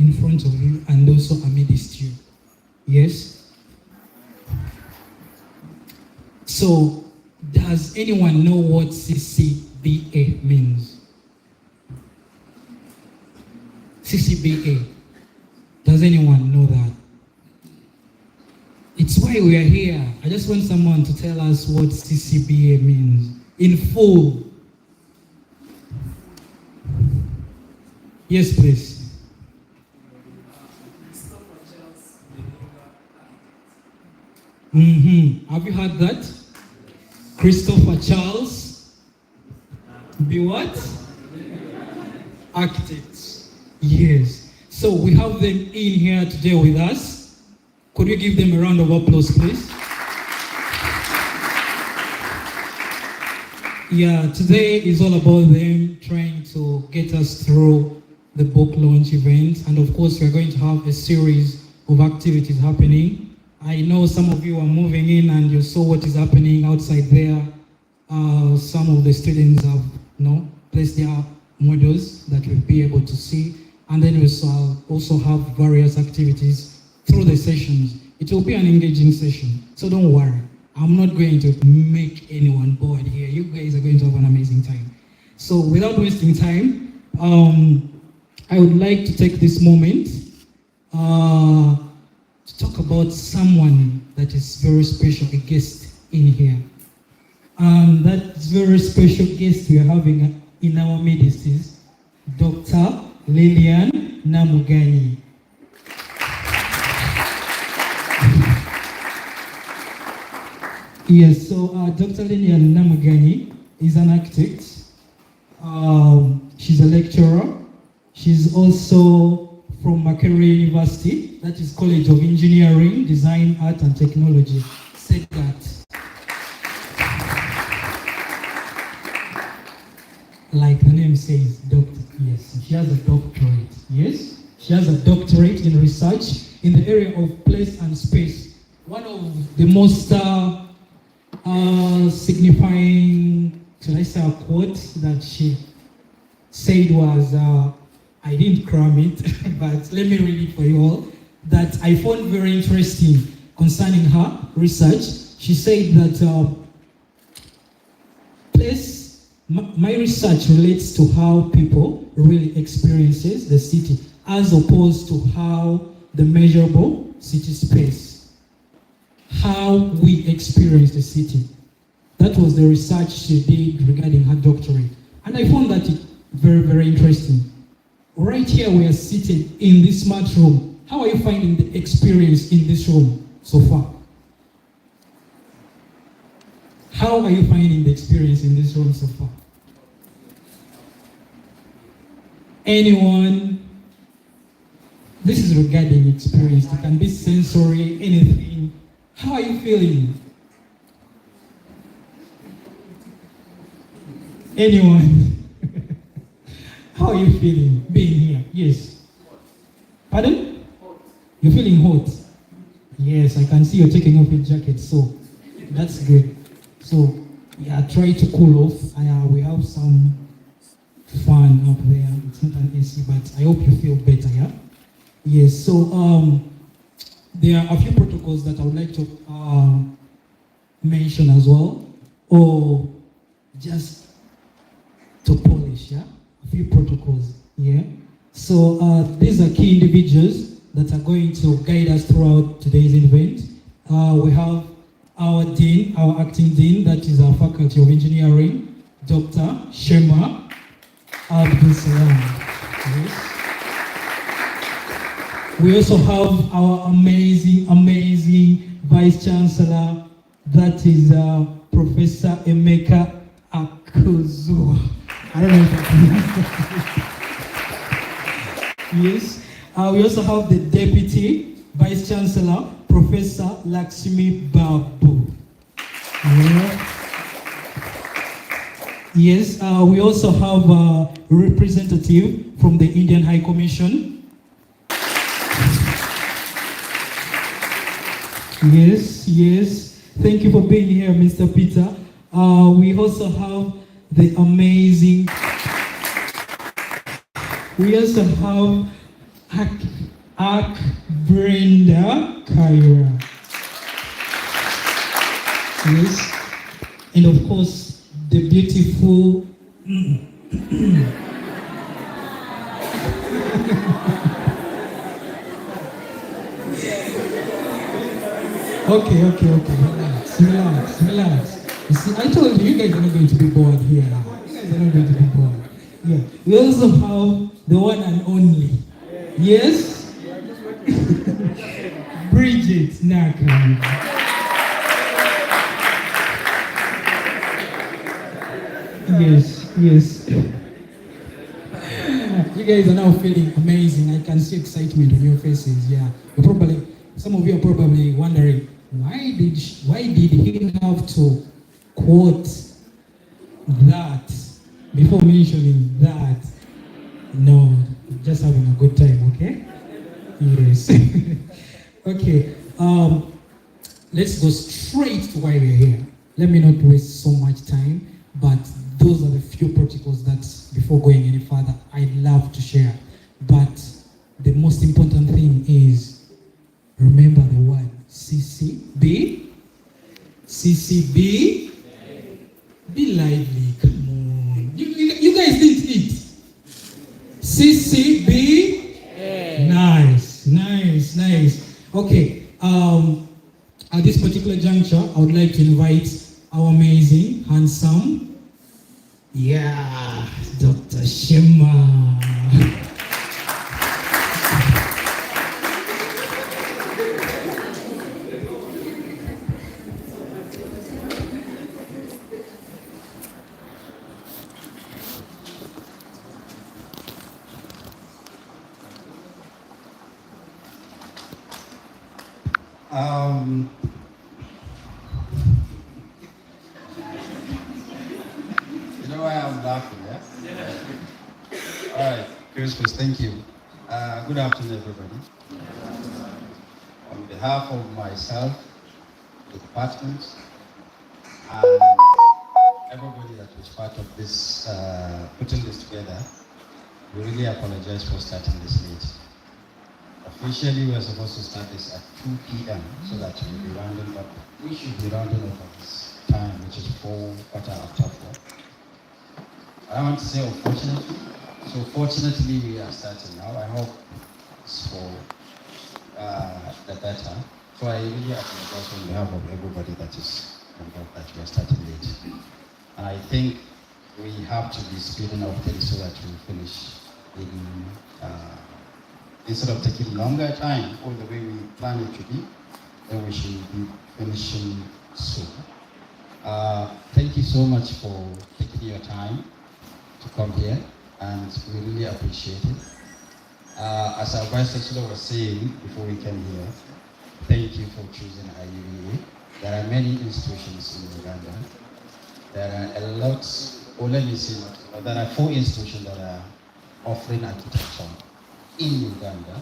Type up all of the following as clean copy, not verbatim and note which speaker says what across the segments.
Speaker 1: in front of you and also amidst you. Yes? So, does anyone know what CCBA means? CCBA. Does anyone know that? It's why we are here. I just want someone to tell us what CCBA means in full. Yes, please. Have you heard that? Christopher Charles. Be what? Architects. Yes. So we have them in here today with us. Could you give them a round of applause, please? Yeah, today is all about them trying to get us through the book launch event. And of course, we're going to have a series of activities happening. I know some of you are moving in and you saw what is happening outside there. Some of the students have placed their models that we'll be able to see. And then we also have various activities through the sessions. It will be an engaging session, so don't worry. I'm not going to make anyone bored here. You guys are going to have an amazing time. So without wasting time, I would like to take this moment to talk about someone that is very special, a guest in here. That very special guest we are having in our midst is Dr. Lilian Namuganyi. Yes, so Dr. Lilian Namuganyi is an architect. She's a lecturer. She's also from Makerere University, that is College of Engineering, Design, Art and Technology, SEDGAT. Like the name says, doctor, yes, she has a doctorate, yes? She has a doctorate in research in the area of place and space. One of the most signifying, should I say, a quote that she said was, I didn't cram it, but let me read it for you all, that I found very interesting concerning her research. She said that my research relates to how people really experiences the city as opposed to how the measurable city space, how we experience the city. That was the research she did regarding her doctorate. And I found that very, very interesting. Right here we are seated in this smart room. How are you finding the experience in this room so far? How are you finding the experience in this room so far? Anyone? This is regarding experience. It can be sensory, anything. How are you feeling? Anyone? How are you feeling being here? Yes. Pardon? You're feeling hot? Yes, I can see you're taking off your jacket, so that's good. So, yeah, try to cool off. We have some fan up there. It's not an AC, but I hope you feel better, yeah? Yes, so there are a few protocols that I would like to mention as well, or just to polish, yeah? A few protocols, yeah? So these are key individuals that are going to guide us throughout today's event. We have our dean, our acting dean, that is our Faculty of Engineering, Dr. Shema Abdul Salam. Yes. We also have our amazing, amazing Vice Chancellor, that is Professor Emeka Akuzu. I don't know if I can. Yes. We also have the Deputy Vice Chancellor, Professor Lakshmi Babu. Yeah. Yes, we also have a representative from the Indian High Commission. Yes, yes. Thank you for being here, Mr. Peter. We also have the amazing, Ak Brenda Kyra. Yes. And of course, the beautiful Okay. Relax. You see, I told you, you guys are not going to be bored here. You guys are not going to be bored. Yeah. We also have the one and only. Yes? Bridget Naka. Yes. You guys are now feeling amazing. I can see excitement on your faces. Yeah. Some of you are probably wondering, why did he have to quote that before mentioning that? No, just having a good time, okay? Yes. Okay. Let's go straight to why we're here. Let me not waste so much time, but those are the few protocols that, before going any further, I'd love to share. But the most important thing is, remember the word CCB. CCB. Be lively. Come on. You guys didn't eat. CCB. Nice. Okay. At this particular juncture, I would like to invite our amazing, handsome, Dr. Shema.
Speaker 2: You know why I'm laughing, yeah? All right, Christmas, thank you. Good afternoon, everybody. On behalf of myself, the department, and everybody that was part of this, putting this together, we really apologize for starting this late. Officially, we were supposed to start this at 2 p.m. so that we'll be rounding up. We should be rounding up at this time, which is 4:15 after 4. I want to say unfortunately. So fortunately, we are starting now. I hope it's for the better. So I really apologize on behalf of everybody that is involved that we are starting late. And I think we have to be speeding up things so that we finish in instead of taking longer time all the way we plan it to be, then we should be finishing soon. Thank you so much for taking your time to come here, and we really appreciate it. As our Vice Chancellor was saying before we came here, thank you for choosing IUVA. There are many institutions in Uganda. There are a lot, or let me say, there are 4 institutions that are offering architecture in Uganda,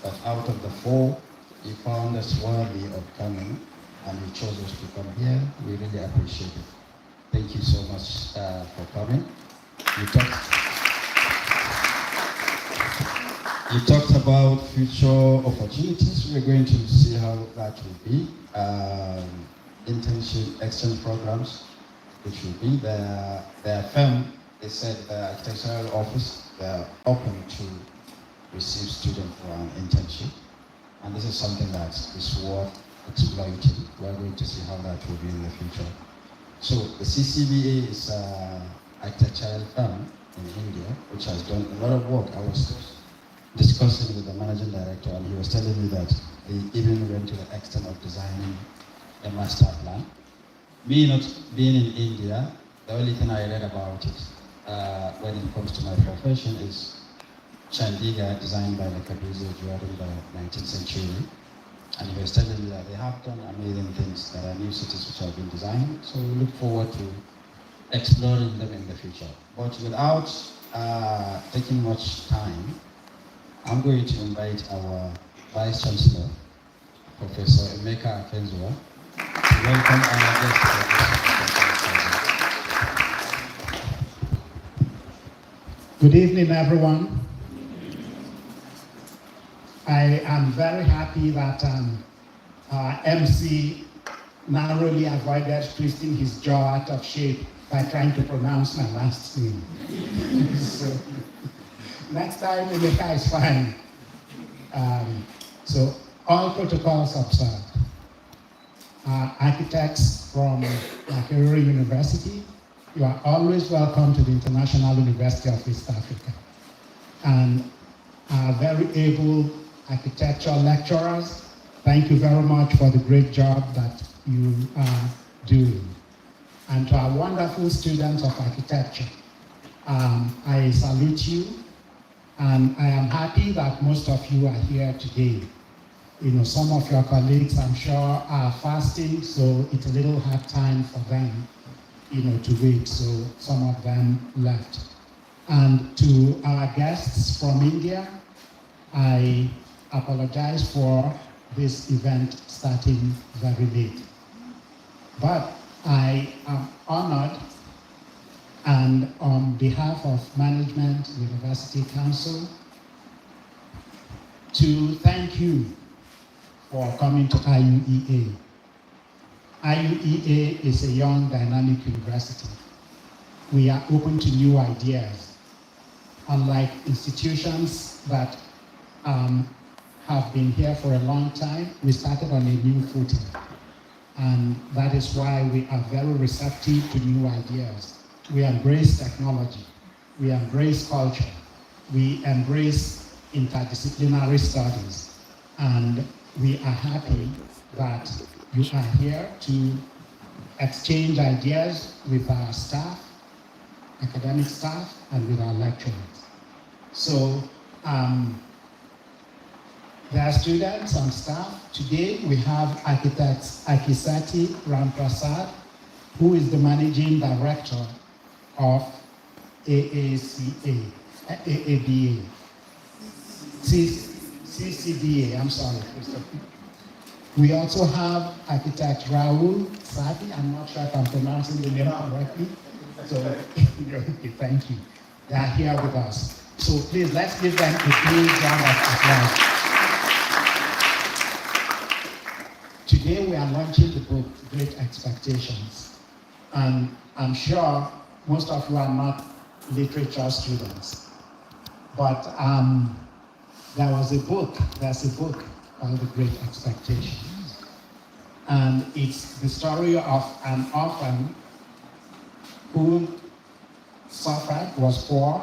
Speaker 2: but out of the 4, you found us worthy of coming, and you chose us to come here. We really appreciate it. Thank you so much for coming. You talked about future opportunities. We're going to see how that will be. Internship exchange programs, which will be their firm. They said the architectural office, they're open to receive students for an internship. And this is something that is worth exploiting. We're going to see how that will be in the future. So the CCBA is an architectural firm in India, which has done a lot of work. I was discussing with the managing director, and he was telling me that they even went to the extent of designing a master plan. Me not being in India, the only thing I read about it when it comes to my profession is Chandigarh, designed by Le Corbusier during the 19th century. And he was telling me that they have done amazing things. There are new cities which have been designed, so we look forward to exploring them in the future. But without taking much time, I'm going to invite our Vice Chancellor, Professor Emeka Akenzua, to welcome our guest.
Speaker 3: Good evening, everyone. I am very happy that MC narrowly avoided twisting his jaw out of shape by trying to pronounce my last name. So, next time, Emeka is fine. So, all protocols observed. Architects from Makerere University, you are always welcome to the International University of East Africa. And our very able architectural lecturers, thank you very much for the great job that you are doing. And to our wonderful students of architecture, I salute you, and I am happy that most of you are here today. You know, some of your colleagues, I'm sure, are fasting, so it's a little hard time for them, you know, to wait, so some of them left. And to our guests from India, I apologize for this event starting very late. But I am honored, and on behalf of Management University Council, to thank you for coming to IUEA. IUEA is a young, dynamic university. We are open to new ideas. Unlike institutions that have been here for a long time, we started on a new footing. And that is why we are very receptive to new ideas. We embrace technology. We embrace culture. We embrace interdisciplinary studies. And we are happy that you are here to exchange ideas with our staff, academic staff, and with our lecturers. So there are students and staff. Today we have architect Akisati Ramprasad, who is the managing director of CCDA, I'm sorry, Christopher. We also have architect Rahul Sadi. I'm not sure if I'm pronouncing the name correctly. So, okay, thank you. They are here with us. So please, let's give them a big round of applause. Today we are launching the book, Great Expectations. And I'm sure most of you are not literature students. But there's a book called The Great Expectations. And it's the story of an orphan who suffered, was poor,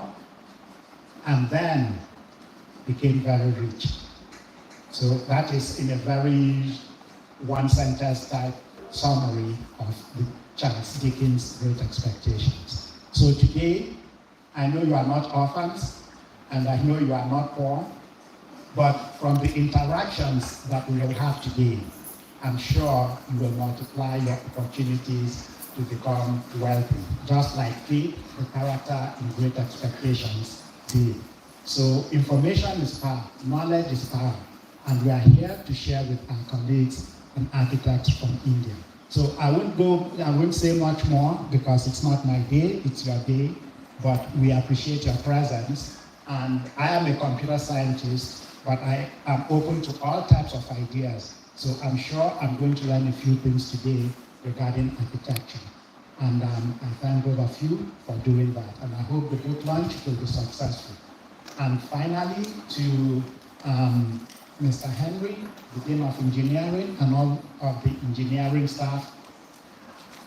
Speaker 3: and then became very rich. So that is in a very one-sentence type summary of the Charles Dickens' Great Expectations. So today, I know you are not orphans, and I know you are not poor, but from the interactions that we will have today, I'm sure you will multiply your opportunities to become wealthy, just like Pete, the character in Great Expectations, did. So information is power, knowledge is power, and we are here to share with our colleagues and architects from India. So I won't say much more because it's not my day, it's your day, but we appreciate your presence. And I am a computer scientist, but I am open to all types of ideas. So I'm sure I'm going to learn a few things today regarding architecture. And I thank both of you for doing that. And I hope the book launch will be successful. And finally, to Mr. Henry, the Dean of Engineering, and all of the engineering staff,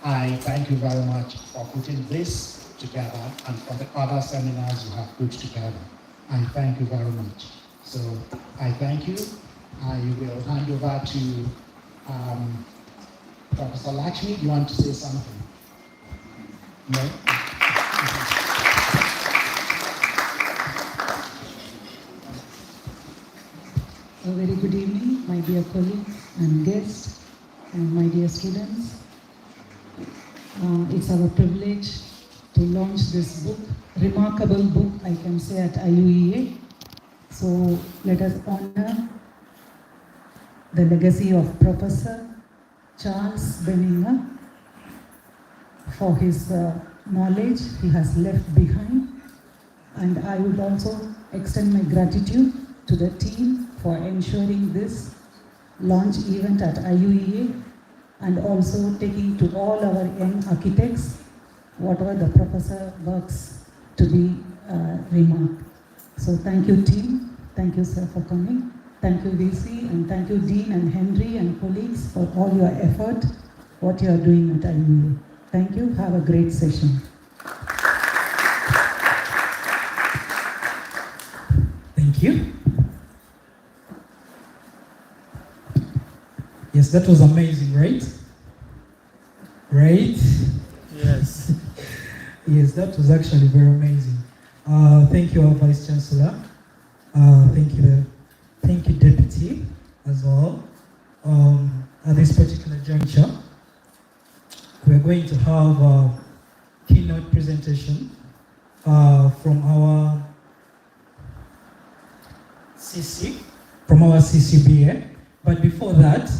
Speaker 3: I thank you very much for putting this together and for the other seminars you have put together. I thank you very much. So I thank you. I will hand over to Professor Lakshmi. Do you want to say something? No?
Speaker 4: A very good evening, my dear colleagues and guests, and my dear students. It's our privilege to launch this book, remarkable book, I can say, at IUEA. So let us honor the legacy of Professor Charles Benninger for his knowledge he has left behind. And I would also extend my gratitude to the team for ensuring this launch event at IUEA and also taking to all our young architects whatever the professor works to be remarked. So thank you team, thank you sir for coming, thank you VC and thank you Dean and Henry and colleagues for all your effort, what you are doing at IUEA. Thank you, have a great session.
Speaker 1: Thank you. Yes, that was amazing, right? Right?
Speaker 5: Yes.
Speaker 1: Yes, that was actually very amazing. Thank you, our Vice Chancellor. Thank you, Deputy, as well. At this particular juncture, we are going to have a keynote presentation from our CCBA. But before that,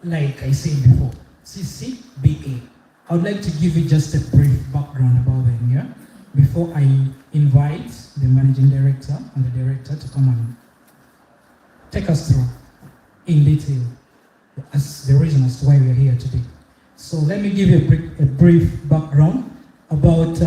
Speaker 1: like I said before, CCBA. I would like to give you just a brief background about them, yeah? Before I invite the Managing Director and the Director to come and take us through in detail as the reason as to why we are here today. So let me give you a brief background about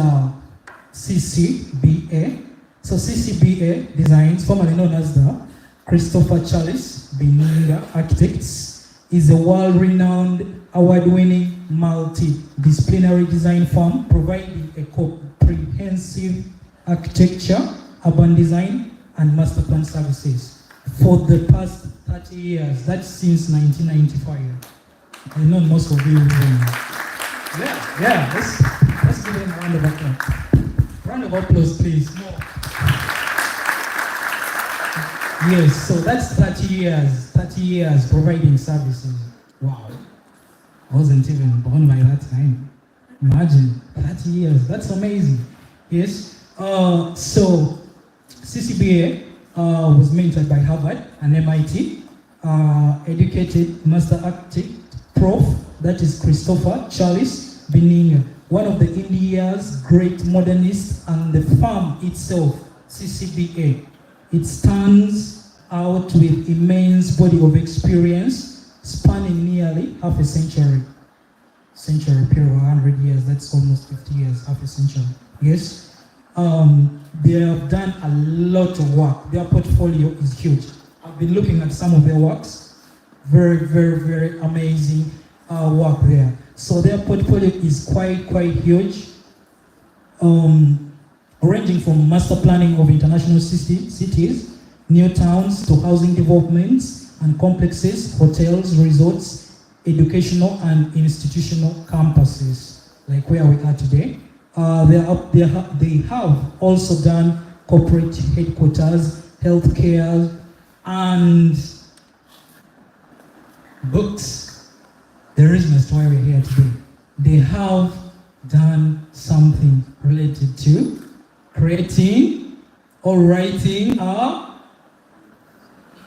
Speaker 1: CCBA. So CCBA Designs, formerly known as the Christopher Charles Bininga Architects, is a world-renowned, award-winning, multidisciplinary design firm providing a comprehensive architecture, urban design, and master plan services for the past 30 years. That's since 1995. I know most of you will. Yeah. Let's give them a round of applause. Round of applause, please. More. Yes, so that's 30 years providing services. Wow. I wasn't even born by that time. Imagine, 30 years, that's amazing. Yes, so CCBA was mentored by Harvard and MIT, educated master architect, Prof, that is Christopher Charles Bininga, one of the India's great modernists, and the firm itself, CCBA. It stands out with immense body of experience spanning nearly half a century period, 100 years, that's almost 50 years, half a century. Yes, they have done a lot of work. Their portfolio is huge. I've been looking at some of their works. Very amazing work there. So their portfolio is quite huge. Ranging from master planning of international cities, new towns, to housing developments and complexes, hotels, resorts, educational and institutional campuses, like where we are today. They have also done corporate headquarters, healthcare, and books. The reason as to why we're here today. They have done something related to creating or writing a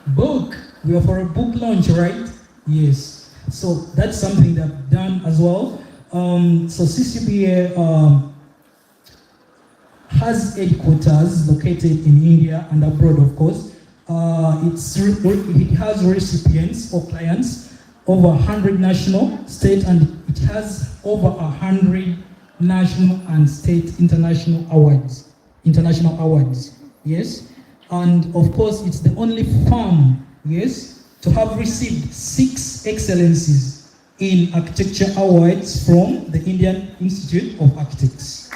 Speaker 1: book. We are for a book launch, right? Yes. So that's something they've done as well. So CCBA has headquarters located in India and abroad, of course. It has recipients or clients over 100 national, state, and it has over 100 national and state international awards. Yes. And of course, it's the only firm, yes, to have received 6 excellencies in architecture awards from the Indian Institute of Architects.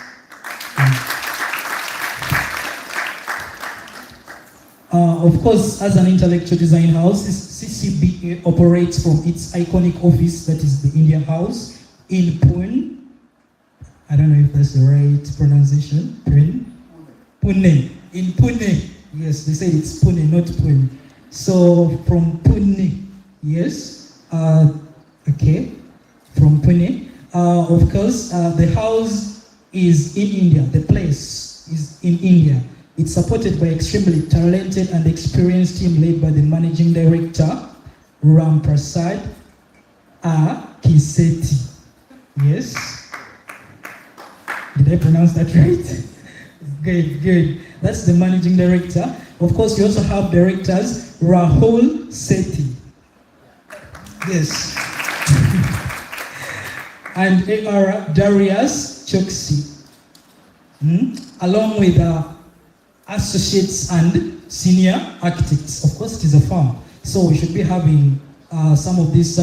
Speaker 1: Of course, as an intellectual design house, CCBA operates from its iconic office, that is the India House, in Pune. I don't know if that's the right pronunciation. Pune. In Pune. Yes, they say it's Pune, not Pune. So from Pune, yes. Okay. From Pune. Of course, the house is in India. The place is in India. It's supported by extremely talented and experienced team led by the Managing Director, Ram Prasad Kiseti. Yes? Did I pronounce that right? Good. That's the Managing Director. Of course, we also have directors Rahul Sethi. Yes. And A.R. Darius Choksi. Along with associates and senior architects. Of course, it is a firm, so we should be having some of these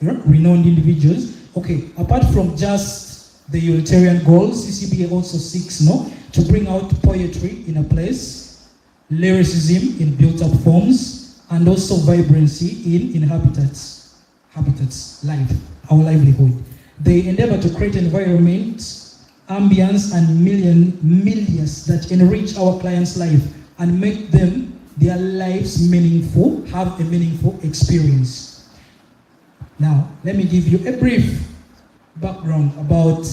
Speaker 1: renowned individuals. Okay, apart from just the utilitarian goals, CCBA also seeks to bring out poetry in a place, lyricism in built-up forms, and also vibrancy in habitats, our livelihood. They endeavor to create an environment, ambience, and milieux that enrich our clients' life and make their lives meaningful, have a meaningful experience. Now, let me give you a brief background about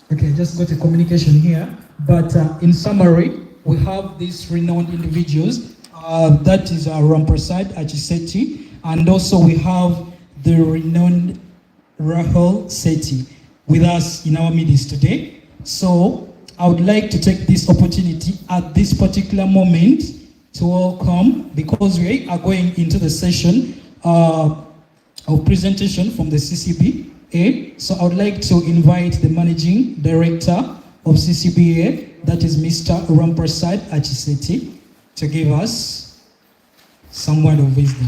Speaker 1: okay, just got a communication here, but in summary, we have these renowned individuals. That is Ramprasad Achiseti, and also we have the renowned Rahul Sethi with us in our midst today. So I would like to take this opportunity at this particular moment to welcome, because we are going into the session of presentation from the CCBA. So I would like to invite the Managing Director of CCBA, that is Mr. Ramprasad Achiseti, to give us some word of wisdom.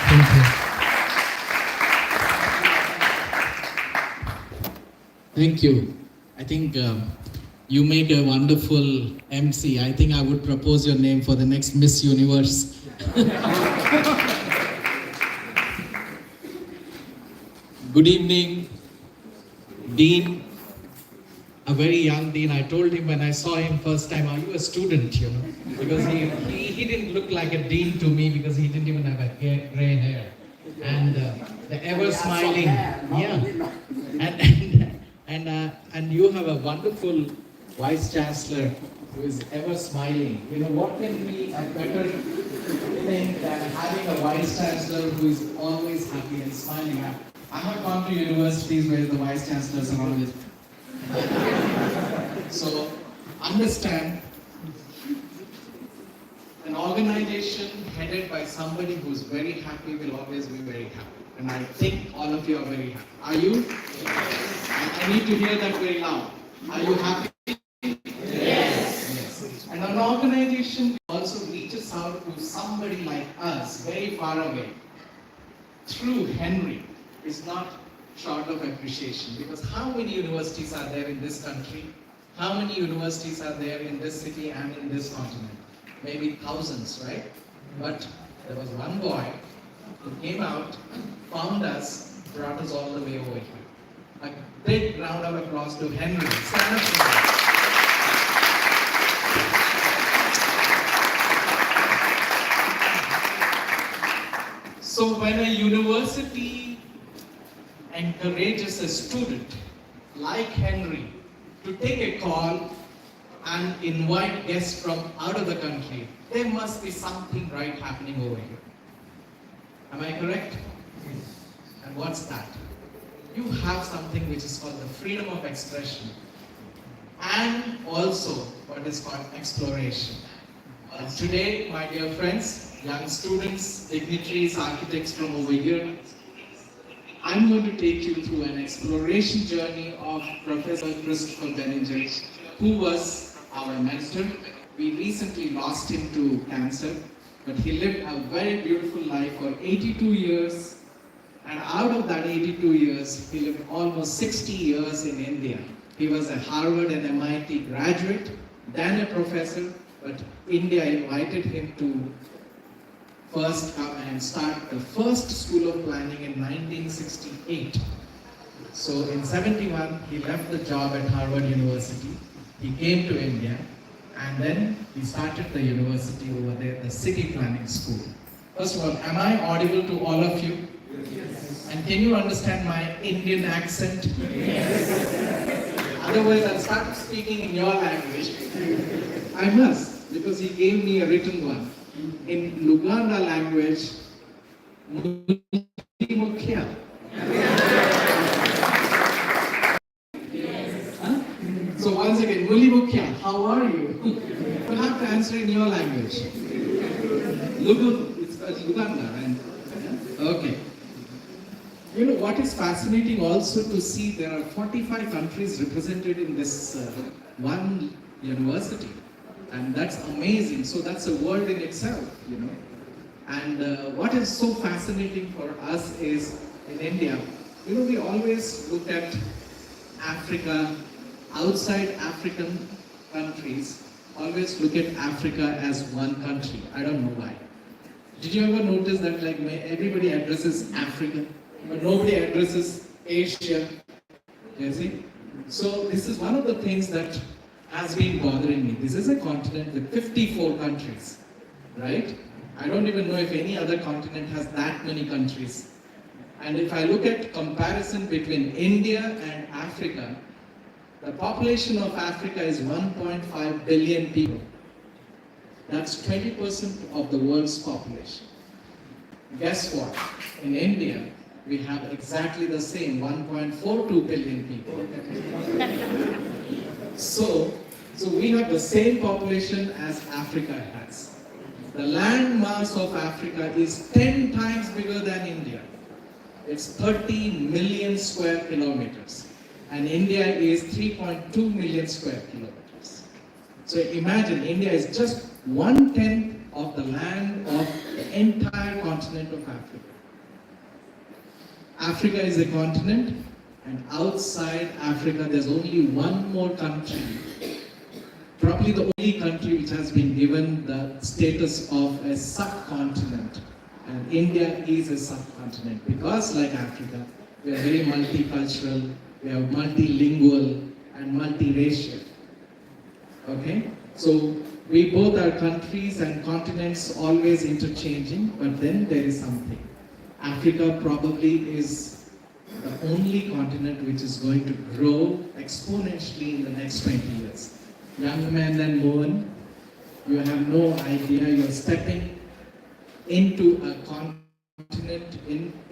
Speaker 1: Thank you.
Speaker 5: Thank you. I think you made a wonderful MC. I think I would propose your name for the next Miss Universe. Good evening, Dean. A very young Dean. I told him when I saw him first time, are you a student, Because he didn't look like a dean to me, because he didn't even have a gray hair. And the ever smiling, yeah. And you have a wonderful Vice Chancellor who is ever smiling. What can be a better thing than having a Vice Chancellor who is always happy and smiling? I have gone to universities where the Vice Chancellors are always. So, understand, an organization headed by somebody who's very happy will always be very happy. And I think all of you are very happy. Are you? I need to hear that very loud. Are you happy? Yes. And an organization also reaches out to somebody like us, very far away, through Henry, is not short of appreciation. Because how many universities are there in this country? How many universities are there in this city and in this continent? Maybe thousands, right? But there was one boy who came out, found us, brought us all the way over here. A big round of applause to Henry. Stand up for that. So when a university encourages a student like Henry to take a call and invite guests from out of the country, there must be something right happening over here. Am I correct? Yes. And what's that? You have something which is called the freedom of expression, and also what is called exploration. Today, my dear friends, young students, dignitaries, architects from over here, I'm going to take you through an exploration journey of Professor Christopher Benninger, who was our mentor. We recently lost him to cancer, but he lived a very beautiful life for 82 years. And out of that 82 years, he lived almost 60 years in India. He was a Harvard and MIT graduate, then a professor, but India invited him to first come and start the first school of planning in 1968. So in 71, he left the job at Harvard University. He came to India, and then he started the university over there, the City Planning School. First of all, am I audible to all of you? Yes. And can you understand my Indian accent? Yes. Otherwise, I'll start speaking in your language. I must, because he gave me a written one. In Luganda language, Mukhya. So once again, Mulibukya, how are you? You have to answer in your language. It's Luganda, right? Okay. You know what is fascinating also to see there are 45 countries represented in this one university, and that's amazing. So that's a world in itself, you know. And what is so fascinating for us is in India, you know, we always look at Africa, outside African countries, always look at Africa as one country. I don't know why. Did you ever notice that like everybody addresses Africa, but nobody addresses Asia? You see? So this is one of the things that has been bothering me. This is a continent with 54 countries, right? I don't even know if any other continent has that many countries. And if I look at comparison between India and Africa, the population of Africa is 1.5 billion people. That's 20% of the world's population. Guess what? In India, we have exactly the same 1.42 billion people. So we have the same population as Africa has. The land mass of Africa is 10 times bigger than India. It's 30 million square kilometers. And India is 3.2 million square kilometers. So imagine, India is just 1/10 of the land of the entire continent of Africa. Africa is a continent, and outside Africa there's only one more country, probably the only country which has been given the status of a subcontinent. And India is a subcontinent because, like Africa, we are very multicultural, we are multilingual and multiracial. Okay? So we both are countries and continents always interchanging, but then there is something. Africa probably is the only continent which is going to grow exponentially in the next 20 years. Young man and woman, you have no idea, you're stepping into a continent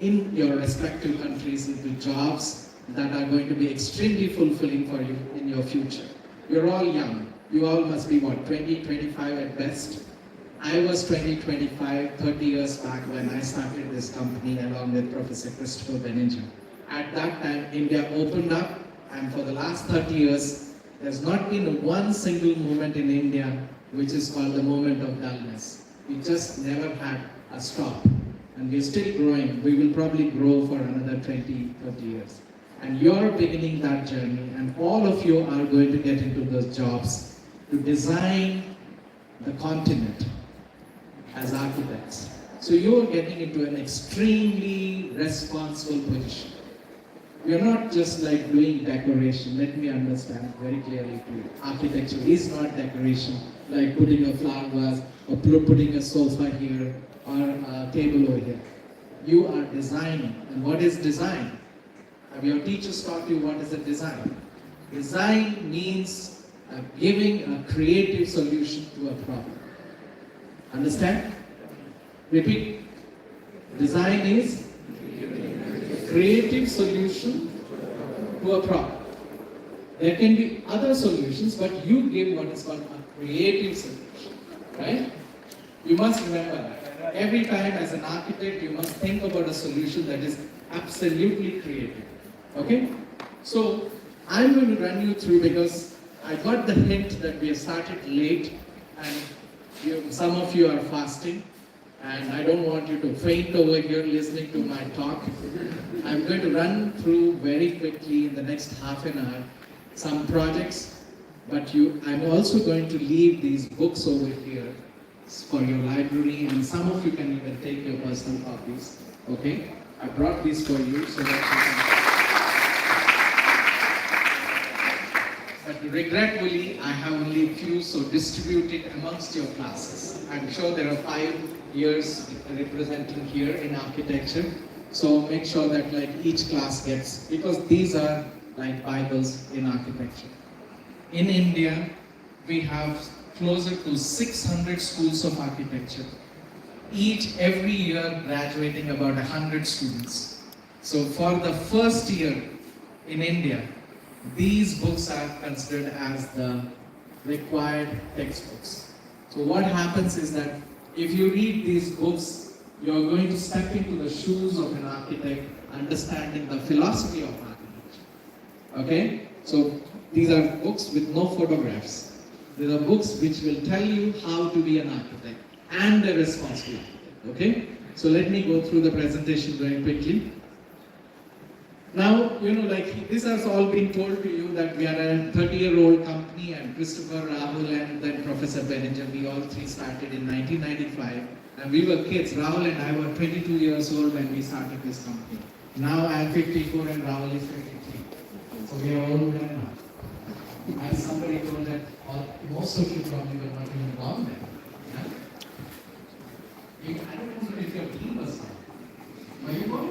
Speaker 5: in your respective countries, into jobs that are going to be extremely fulfilling for you in your future. You're all young. You all must be what, 20, 25 at best? I was 20, 25, 30 years back when I started this company along with Professor Christopher Benninger. At that time, India opened up, and for the last 30 years, there's not been one single moment in India which is called the moment of dullness. We just never had a stop. And we're still growing. We will probably grow for another 20, 30 years. And you're beginning that journey, and all of you are going to get into those jobs to design the continent as architects. So you're getting into an extremely responsible position. You're not just like doing decoration. Let me understand very clearly to you. Architecture is not decoration, like putting a flower vase or putting a sofa here or a table over here. You are designing. And what is design? Have your teachers taught you what is a design? Design means giving a creative solution to a problem. Understand? Repeat. Design is creative solution to a problem. There can be other solutions, but you give what is called a creative solution, right? You must remember that. Every time as an architect, you must think about a solution that is absolutely creative, okay? So, I'm going to run you through because I got the hint that we have started late and some of you are fasting. And I don't want you to faint over here listening to my talk. I'm going to run through very quickly in the next half an hour some projects, but I'm also going to leave these books over here for your library, and some of you can even take your personal copies. Okay? I brought these for you so that you can. But regretfully, I have only a few, so distribute it amongst your classes. I'm sure there are 5 years representing here in architecture. So make sure that like each class gets, because these are like Bibles in architecture. In India, we have closer to 600 schools of architecture. Every year graduating about 100 students. So for the first year in India, these books are considered as the required textbooks. So what happens is that if you read these books, you're going to step into the shoes of an architect, understanding the philosophy of architecture. Okay? So these are books with no photographs. These are books which will tell you how to be an architect and a responsible architect. Okay? So let me go through the presentation very quickly. Now, like this has all been told to you that we are a 30-year-old company, and Christopher, Rahul, and then Professor Benninger, we all three started in 1995. And we were kids. Rahul and I were 22 years old when we started this company. Now I am 54 and Rahul is 53. So we are old men now. As somebody told that most of you probably were not even born then. Yeah? I don't know if your team was born. Were you born?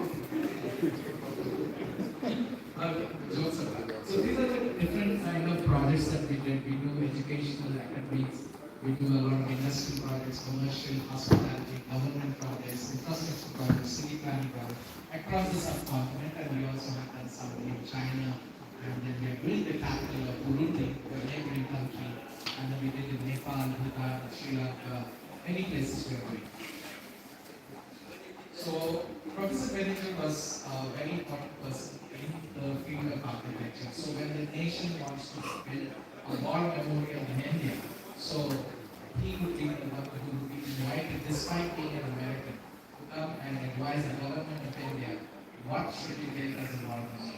Speaker 5: Okay, jokes apart. So these are the different kind of projects that we did. We do educational academics, we do a lot of industrial projects, commercial, hospitality, government projects, infrastructure projects, city planning projects across the subcontinent, and we also have done some in China, and then we have built the capital of Burundi, the neighboring country, and then we did in Nepal, Bhutan, Sri Lanka, many places we are doing. So Professor Benninger was a very important person in the field of architecture. So when the nation wants to build a war memorial in India, so he would be the one who would be invited, despite being an American, to come and advise the government of India what should be built as a war memorial.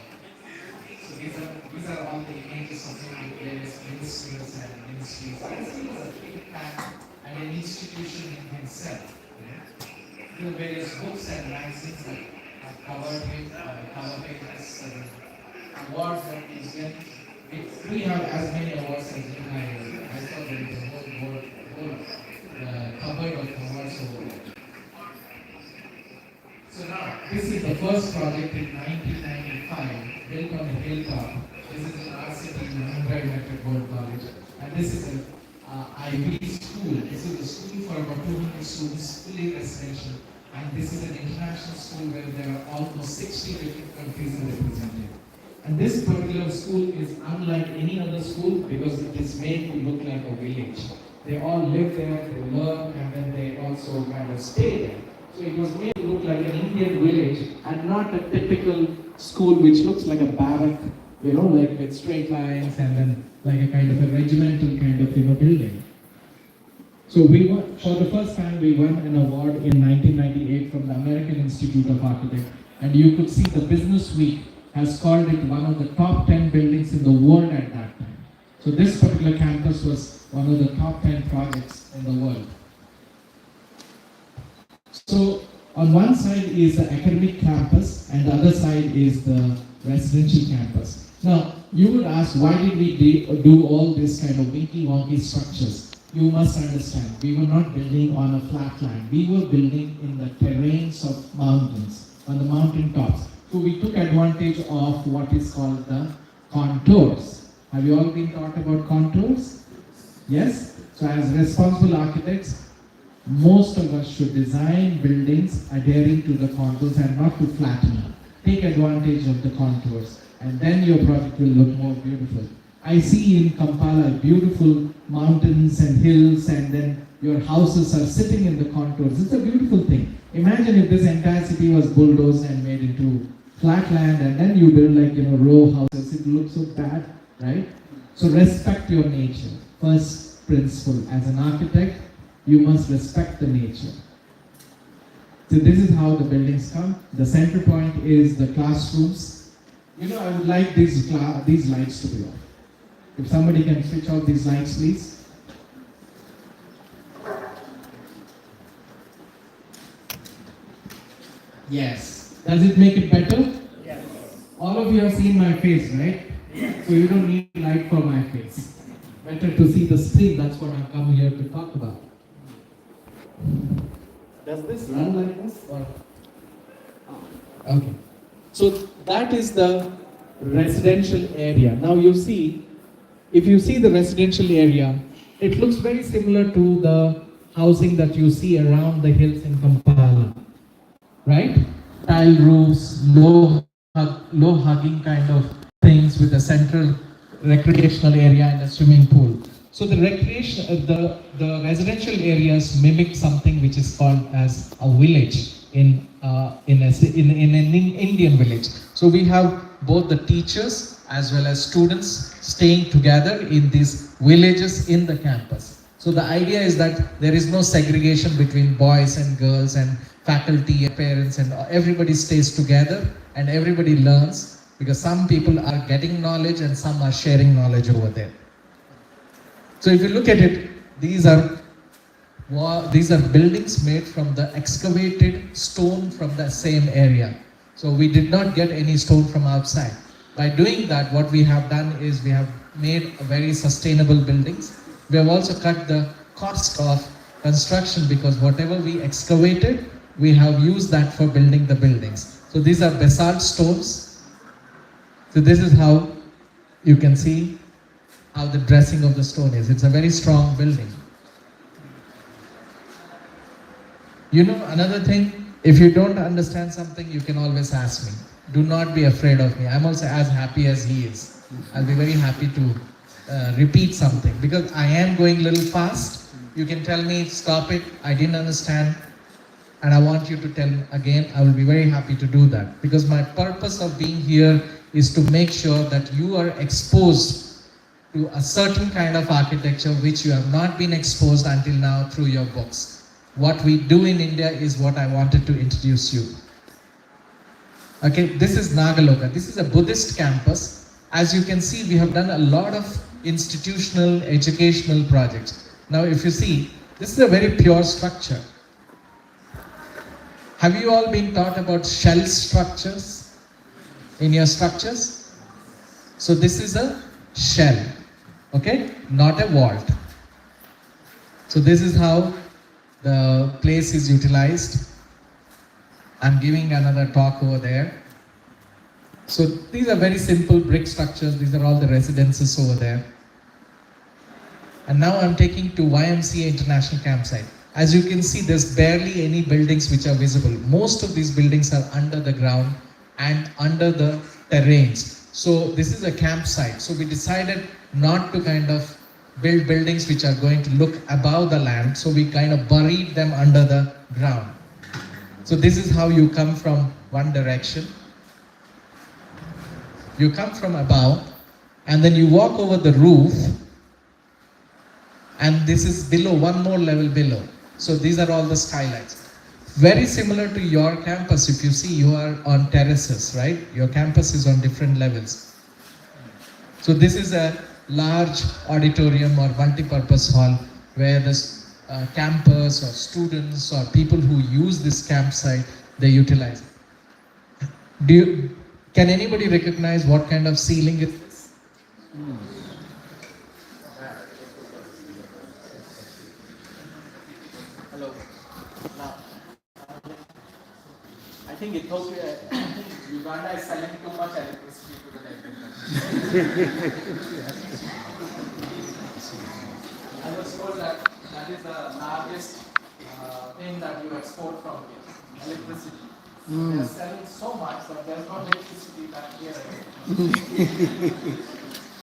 Speaker 5: So these are all the images of various ministers and ministries. He was a think tank and an institution in himself. The various books and magazines that have covered him, his awards that he's getting. We have as many awards as you have. I saw there is a whole cupboard of awards over there. So now, this is the first project in 1995, built on a hilltop. This is an RCT in Mumbai United World College. And this is an IB school. This is a school for about 200 students, fully residential. And this is an international school where there are almost 60 different countries represented. And this particular school is unlike any other school because it is made to look like a village. They all live there, they learn, and then they also kind of stay there. So it was made to look like an Indian village and not a typical school which looks like a barrack, like with straight lines and then like a kind of a regimental kind of building. So we won, for the first time we won an award in 1998 from the American Institute of Architects, and you could see the Business Week has called it one of the top 10 buildings in the world at that time. So this particular campus was one of the top 10 projects in the world. So on one side is the academic campus and the other side is the residential campus. Now you would ask, why did we do all this kind of winky-wonky structures? You must understand, we were not building on a flat land. We were building in the terrains of mountains, on the mountain tops. So we took advantage of what is called the contours. Have you all been taught about contours? Yes? So as responsible architects, most of us should design buildings adhering to the contours and not to flatten them. Take advantage of the contours and then your project will look more beautiful. I see in Kampala beautiful mountains and hills, and then your houses are sitting in the contours. It's a beautiful thing. Imagine if this entire city was bulldozed and made into flat land, and then you build row houses. It looks so bad, right? So respect your nature. First principle, as an architect, you must respect the nature. So this is how the buildings come. The center point is the classrooms. I would like these lights to be off. If somebody can switch off these lights, please. Yes. Does it make it better? Yes. All of you have seen my face, right? Yes. So you don't need light for my face. Better to see the screen. That's what I've come here to talk about. Does this run like this? Or? Okay. So that is the residential area. Now you see, if you see the residential area, it looks very similar to the housing that you see around the hills in Kampala, right? Tile roofs, low hugging kind of things with a central recreational area and a swimming pool. So the the residential areas mimic something which is called as a village in an Indian village. So we have both the teachers as well as students staying together in these villages in the campus. So the idea is that there is no segregation between boys and girls and faculty and parents, and everybody stays together and everybody learns, because some people are getting knowledge and some are sharing knowledge over there. So if you look at it, these are buildings made from the excavated stone from the same area. So we did not get any stone from outside. By doing that, what we have done is we have made a very sustainable buildings. We have also cut the cost of construction, because whatever we excavated, we have used that for building the buildings. So these are basalt stones. So this is how you can see how the dressing of the stone is. It's a very strong building. You know, another thing, if you don't understand something, you can always ask me. Do not be afraid of me. I'm also as happy as he is. I'll be very happy to repeat something, because I am going a little fast. You can tell me, stop it, I didn't understand, and I want you to tell again. I will be very happy to do that, because my purpose of being here is to make sure that you are exposed to a certain kind of architecture which you have not been exposed until now through your books. What we do in India is what I wanted to introduce you. Okay, this is Nagaloka. This is a Buddhist campus. As you can see, we have done a lot of institutional, educational projects. Now, if you see, this is a very pure structure. Have you all been taught about shell structures in your structures? So this is a shell, okay, not a vault. So this is how the place is utilized. I'm giving another talk over there. So these are very simple brick structures. These are all the residences over there. And now I'm taking to YMCA International Campsite. As you can see, there's barely any buildings which are visible. Most of these buildings are under the ground and under the terrains. So this is a campsite. So we decided not to kind of build buildings which are going to look above the land. So we kind of buried them under the ground. So this is how you come from one direction. You come from above, and then you walk over the roof, and this is below, one more level below. So these are all the skylights. Very similar to your campus. If you see, you are on terraces, right? Your campus is on different levels. So this is a large auditorium or multi-purpose hall where the campers or students or people who use this campsite, they utilize it. Can anybody recognize what kind of ceiling it is?
Speaker 6: Hello. Now, I think Ethiopia, Uganda is selling too much electricity to the Nigerians. I was told that is the largest thing that you export from here, electricity. They are selling so much that there is no electricity back here again.